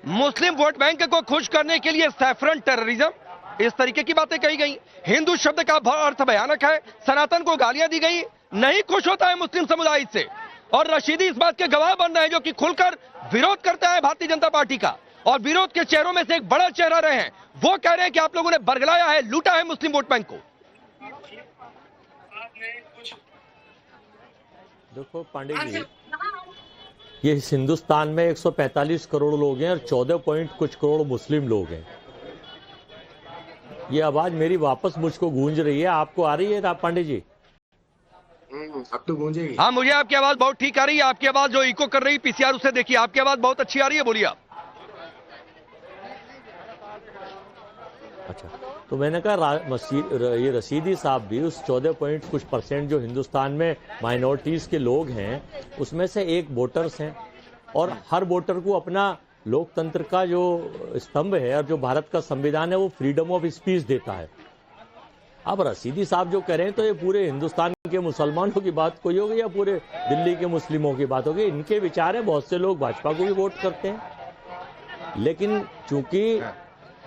मुस्लिम vote bank को खुश करने के लिए सैफरन टेररिज्म, इस तरीके की बातें कही गई। हिंदू शब्द का अर्थ भयानक है, सनातन को गालियां दी गई। नहीं खुश होता है मुस्लिम समुदाय से, और रशीदी इस बात के गवाह बन रहे हैं, जो कि खुलकर विरोध करता है भारतीय जनता पार्टी का, और विरोध के चेहरों में से एक बड़ा चेहरा रहे हैं। वो कह रहे हैं कि आप लोगों ने बरगलाया है, लूटा है मुस्लिम वोट बैंक को। देखो पांडे जी, ये इस हिंदुस्तान में 145 करोड़ लोग हैं और 14 पॉइंट कुछ करोड़ मुस्लिम लोग हैं। ये आवाज मेरी वापस मुझको गूंज रही है, आपको आ रही है पांडे जी? अब तो गूंजेगी। हाँ, मुझे आपकी आवाज बहुत ठीक आ रही है। आपकी आवाज जो इको कर रही पीसीआर, उसे देखिए, आपकी आवाज बहुत अच्छी आ रही है, बोलिए आप। अच्छा, तो मैंने कहा ये रशीदी साहब भी उस 14 पॉइंट कुछ % जो हिंदुस्तान में माइनॉरिटीज के लोग हैं, उसमें से एक वोटर्स हैं, और हर वोटर को अपना लोकतंत्र का जो स्तंभ है और जो भारत का संविधान है वो फ्रीडम ऑफ स्पीच देता है। अब रशीदी साहब जो कह रहे हैं तो ये पूरे हिंदुस्तान के मुसलमानों की बात कोई होगी या पूरे दिल्ली के मुस्लिमों की बात होगी? इनके विचार है। बहुत से लोग भाजपा को भी वोट करते हैं, लेकिन चूंकि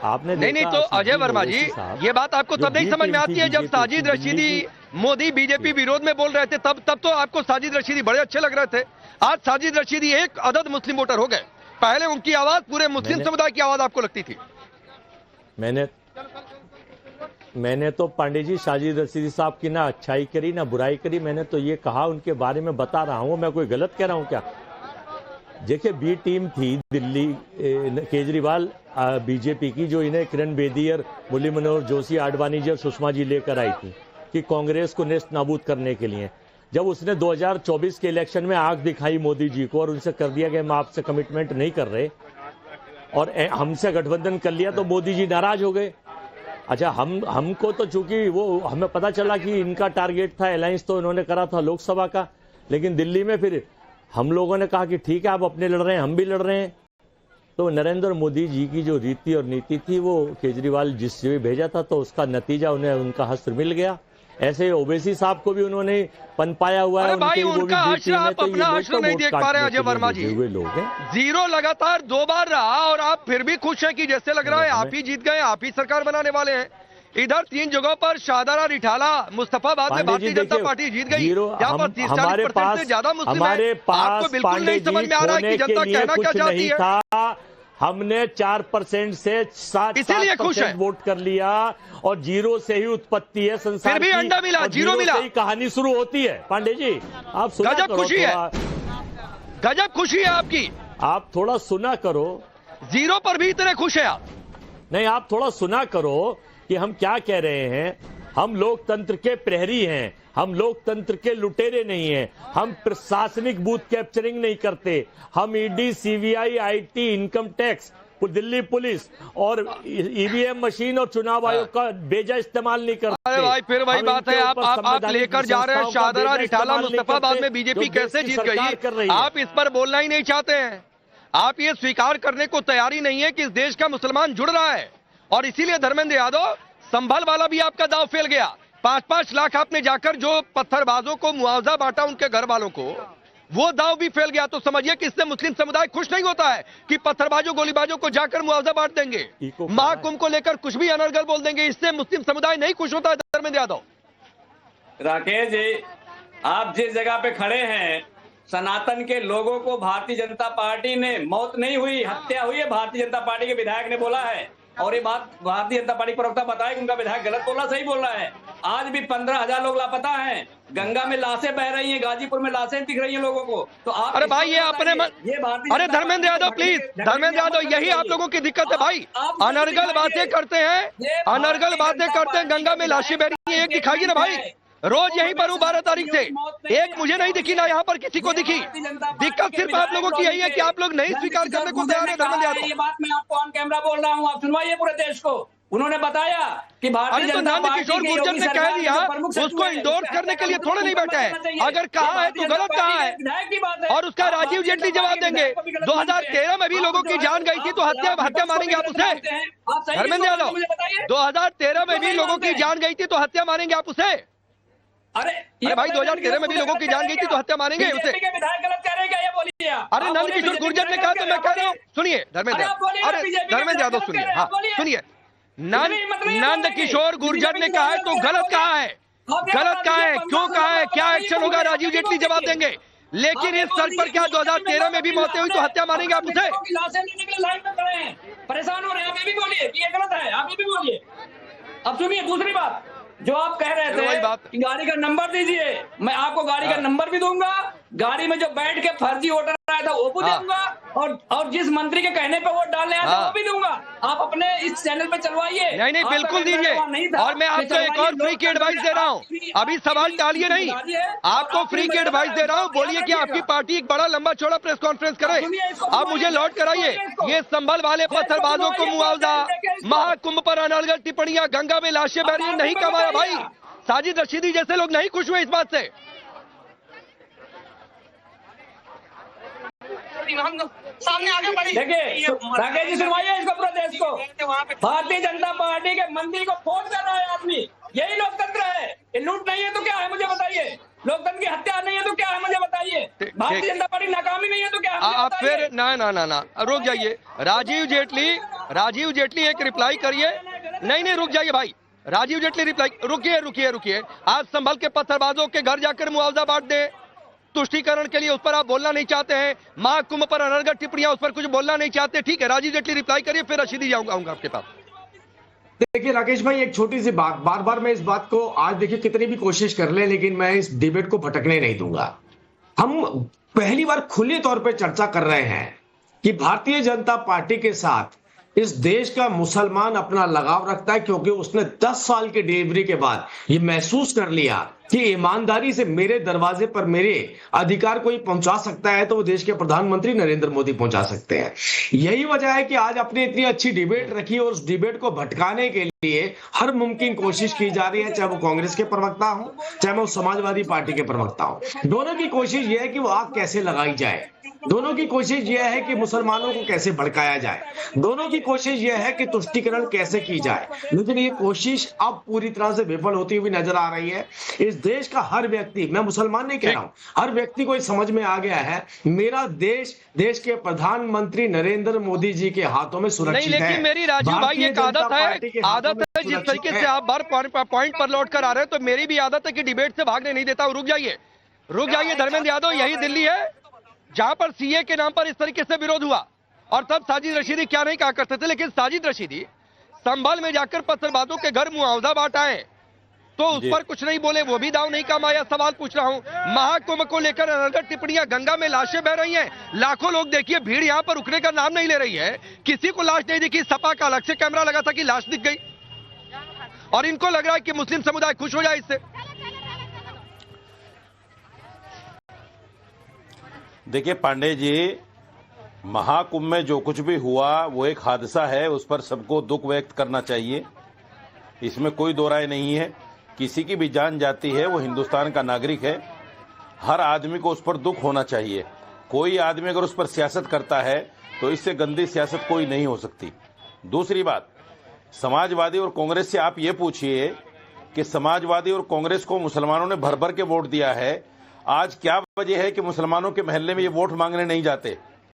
आपने नहीं तो अजय वर्मा जी, ये बात आपको तब नहीं समझ में आती है जब साजिद रशीदी मोदी बीजेपी विरोध में बोल रहे थे, तब तो आपको साजिद रशीदी बड़े अच्छे लग रहे थे। आज साजिद रशीदी एक अदद मुस्लिम वोटर हो गए, पहले उनकी आवाज पूरे मुस्लिम समुदाय की आवाज आपको लगती थी। मैंने तो पांडे जी साजिद रशीदी साहब की ना अच्छाई करी ना बुराई करी, मैंने तो ये कहा उनके बारे में बता रहा हूं। मैं कोई गलत कह रहा हूं क्या? देखिए, बी टीम थी दिल्ली केजरीवाल बीजेपी की, जो इन्हें किरण बेदी और मुरली मनोहर जोशी, आडवाणी जी और सुषमा जी लेकर आई थी कि कांग्रेस को नेस्त नाबूद करने के लिए। जब उसने 2024 के इलेक्शन में आंख दिखाई मोदी जी को और उनसे कर दिया कि हम आपसे कमिटमेंट नहीं कर रहे और हमसे गठबंधन कर लिया, तो मोदी जी नाराज हो गए। अच्छा, हमको तो चूंकि वो हमें पता चला कि इनका टारगेट था अलायंस, तो इन्होंने करा था लोकसभा का, लेकिन दिल्ली में फिर हम लोगों ने कहा कि ठीक है, आप अपने लड़ रहे हैं, हम भी लड़ रहे हैं। तो नरेंद्र मोदी जी की जो रीति और नीति थी वो केजरीवाल जिस जगह भेजा था, तो उसका नतीजा उन्हें उनका हस्त्र मिल गया। ऐसे ओवैसी साहब को भी उन्होंने पनपाया हुआ है। भाई, उनका हश्र आप अपना हश्र नहीं देख पा रहे अजय वर्मा जी। लोग हैं, जीरो लगातार 2 बार रहा और आप फिर भी खुश हैं कि जैसे लग रहा है आप ही जीत गए, आप ही सरकार बनाने वाले हैं। इधर 3 जगहों पर शाहदरा, रिठाला, मुस्तफाबाद में भारतीय जनता पार्टी जीत गई। यहाँ पर 30-40% से ज्यादा मुस्लिम हैं। आपको बिल्कुल नहीं समझ में आ रहा है कि जनता कहना क्या चाहती है। हमने 4% से 7% वोट कर लिया और जीरो से ही उत्पत्ति है संसार की। फिर भी अंडा मिला, जीरो मिला, कहानी शुरू होती है। पांडे जी, आप सुना गजब खुशी है, गजब खुशी है आपकी। आप थोड़ा सुना करो। जीरो पर भी इतने खुश है आप? नहीं, आप थोड़ा सुना करो कि हम क्या कह रहे हैं। हम लोकतंत्र के प्रहरी हैं, हम लोकतंत्र के लुटेरे नहीं हैं। हम प्रशासनिक बूथ कैप्चरिंग नहीं करते। हम ED, CBI, IT, income tax, Delhi police और ईवीएम मशीन और चुनाव आयोग का बेजा इस्तेमाल नहीं करते। अरे भाई, फिर वही बात है, आप लेकर जा रहे हैं शाहदरा, रिठाला, मुस्तफाबाद में बीजेपी कैसे जीत गई, आप इस पर बोलना ही नहीं चाहते हैं। आप ये स्वीकार करने को तैयारी नहीं है कि इस देश का मुसलमान जुड़ रहा है, और इसीलिए धर्मेंद्र यादव, संभल वाला भी आपका दाव फेल गया। 5-5 लाख आपने जाकर जो पत्थरबाजों को मुआवजा बांटा उनके घर वालों को, वो दाव भी फेल गया। तो समझिए कि इससे मुस्लिम समुदाय खुश नहीं होता है कि पत्थरबाजों, गोलीबाजों को जाकर मुआवजा बांट देंगे, महाकुंभ को लेकर कुछ भी अनर्गल बोल देंगे। इससे मुस्लिम समुदाय नहीं खुश होता है। धर्मेंद्र यादव, राकेश जी, आप जिस जगह पे खड़े हैं, सनातन के लोगों को भारतीय जनता पार्टी ने, मौत नहीं हुई, हत्या हुई है, भारतीय जनता पार्टी के विधायक ने बोला है। और ये बात भारतीय जनता पार्टी प्रवक्ता बताया कि उनका विधायक गलत बोला, सही बोल रहा है। आज भी 15,000 लोग लापता हैं, गंगा में लाशें बह रही हैं, गाजीपुर में लाशें दिख रही हैं लोगों को। तो आप, अरे भाई, ये अपने अरे धर्मेंद्र यादव प्लीज, धर्मेंद्र यादव, यही आप लोगों की दिक्कत है भाई। अनर्गल बातें करते हैं, अनर्गल बातें करते हैं, गंगा में लाशें बह रही हैं, एक दिखाइए ना भाई। रोज यहीं पर हूँ 12 तारीख से, एक मुझे नहीं दिखी, ना यहाँ पर किसी को दिखी। दिक्कत सिर्फ आप लोगों की यही है कि आप लोग नहीं स्वीकार करने को तैयार है। धर्मेंद्र यादव, ये बात मैं आपको ऑन कैमरा बोल रहा हूँ, आप सुनवाइए पूरे देश को। उन्होंने बताया कि भारतीय जनता पार्टी किशोर गुर्जर ने कह दिया, उसको इंडोर्स करने के लिए थोड़े नहीं बैठा है। अगर कहा है तो गलत कहा है, और उसका राजीव जेटली जवाब देंगे। 2013 में भी लोगों की जान गई थी, तो हत्या मानेंगे आप उसे? धर्मेंद्र यादव, 2013 में भी लोगों की जान गई थी, तो हत्या मानेंगे आप उसे? अरे भाई 2013 में भी लोगों की जान गई थी तो हत्या मानेंगे उसे? विधायक गलत कह रहे हैं क्या, ये बोलिए आप। अरे नंदकिशोर गुर्जर ने कहा तो मैं कह रहा हूँ, सुनिए धर्मेंद्र यादव सुनिए, हाँ सुनिए, नंदकिशोर गुर्जर ने कहा है तो गलत कहा है, गलत कहा है, क्यों कहा है, क्या एक्शन होगा राजीव जेटली जवाब देंगे। लेकिन इस सर पर क्या 2013 में भी मौतें हुई तो हत्या मानेंगे आप उसे? लाइन में खड़े हैं, परेशान हो रहे हैं, आप ये भी बोलिए कि ये गलत है, आप ये भी बोलिए। अब सुनिए दूसरी बात, जो आप कह रहे थे कि गाड़ी का नंबर दीजिए, मैं आपको गाड़ी का नंबर भी दूंगा, गाड़ी में जो बैठ के फर्जी वोटर आया था वो भी दूंगा, और जिस मंत्री के कहने पे वोट डालने आया था वो भी दूंगा। आप अपने इस चैनल पे चलवाइए। नहीं बिल्कुल दीजिए, और मैं आपको एक और फ्री की एडवाइस दे रहा हूँ, अभी सवाल टालिए नहीं, आपको फ्री की एडवाइस दे रहा हूँ, बोलिए कि आपकी पार्टी एक बड़ा लंबा चौड़ा प्रेस कॉन्फ्रेंस करे, आप मुझे लौट कराइए। ये संभल वाले पत्थरबाजों को मुआवजा, महाकुंभ पर अनर्गल टिप्पणियां, गंगा में लाशें बह रही हैं, नहीं कमाया भाई। साजिद रशीदी जैसे लोग नहीं खुश हुए इस बात से। सामने आगे बढ़ी। देखिए राकेश जी सुनवाइए इसको, पूरे देश को। भारतीय जनता पार्टी के मंत्री को फोन कर रहा है आदमी, यही लोकतंत्र है। ये लूट नहीं है तो क्या है मुझे बताइए, लोकतंत्र की हत्या नहीं है तो क्या है मुझे बताइए, भारतीय जनता पार्टी नाकामी नहीं है तो क्या है मुझे आप बताइए। फिर ना रुक जाइए, राजीव जेटली एक रिप्लाई करिए। नहीं रुक जाइए भाई, राजीव जेटली रिप्लाई, रुकिए, आज संभल के पत्थरबाजों के घर जाकर मुआवजा बांट दे, तुष्टीकरण के लिए उस पर आप बोलना नहीं चाहते हैं, महाकुंभ पर अनर्गल टिप्पणियां उस पर कुछ बोलना नहीं चाहते, ठीक है राजीव जेटली रिप्लाई करिए, फिर रशीदी जाऊंगा आपके पास। देखिए राकेश भाई, एक छोटी सी बात, बार बार मैं इस बात को, आज देखिए कितनी भी कोशिश कर ले, लेकिन मैं इस डिबेट को भटकने नहीं दूंगा। हम पहली बार खुले तौर पे चर्चा कर रहे हैं कि भारतीय जनता पार्टी के साथ इस देश का मुसलमान अपना लगाव रखता है, क्योंकि उसने 10 साल की डिलीवरी के बाद ये महसूस कर लिया कि ईमानदारी से मेरे दरवाजे पर मेरे अधिकार कोई पहुंचा सकता है तो वो देश के प्रधानमंत्री नरेंद्र मोदी पहुंचा सकते हैं। यही वजह है कि आज अपनी इतनी अच्छी डिबेट रखी और उस डिबेट को भटकाने के लिए हर मुमकिन कोशिश की जा रही है, चाहे वो कांग्रेस के प्रवक्ता हो, चाहे वो समाजवादी पार्टी के प्रवक्ता हो। दोनों की कोशिश यह है कि वो आग कैसे लगाई जाए, दोनों की कोशिश यह है कि मुसलमानों को कैसे भड़काया जाए, दोनों की कोशिश यह है कि तुष्टीकरण कैसे की जाए। लेकिन ये कोशिश अब पूरी तरह से विफल होती हुई नजर आ रही है। इस देश का हर व्यक्ति, मैं मुसलमान नहीं कह रहा हूं, हर व्यक्ति को समझ में आ गया है मेरा देश देश के प्रधानमंत्री नरेंद्र मोदी जी के हाथों में सुरक्षित है। लेकिन मेरी राजू भाई एक आदत है जिस तरीके से आप बार पॉइंट पर लौट कर आ रहे हैं, तो मेरी भी आदत है कि डिबेट से भागने नहीं देता हूं। रुक जाइए धर्मेंद्र यादव, यही दिल्ली है जहां पर सीए के नाम पर इस तरीके से विरोध हुआ, और तब साजिद रशीदी क्या नहीं कहा करते थे, लेकिन साजिद रशीदी संभल में जाकर पत्थरबाजों के घर मुआवजा बांटा है तो उस पर कुछ नहीं बोले, वो भी दाव नहीं कमाया। सवाल पूछ रहा हूं, महाकुंभ को लेकर अनर्गल टिप्पणियां, गंगा में लाशें बह रही हैं, लाखों लोग देखिए भीड़ यहां पर रुकने का नाम नहीं ले रही है, किसी को लाश नहीं दिखी, सपा का अलग से कैमरा लगा था कि लाश दिख गई, और इनको लग रहा है कि मुस्लिम समुदाय खुश हो जाए इससे। देखिए पांडे जी, महाकुंभ में जो कुछ भी हुआ वो एक हादसा है, उस पर सबको दुख व्यक्त करना चाहिए, इसमें कोई दो राय नहीं है। किसी की भी जान जाती है वो हिंदुस्तान का नागरिक है, हर आदमी को उस पर दुख होना चाहिए। कोई आदमी अगर उस पर सियासत करता है तो इससे गंदी सियासत कोई नहीं हो सकती। दूसरी बात, समाजवादी और कांग्रेस से आप ये पूछिए कि समाजवादी और कांग्रेस को मुसलमानों ने भर भर के वोट दिया है, आज क्या वजह है कि मुसलमानों के महल्ले में ये वोट मांगने नहीं जाते।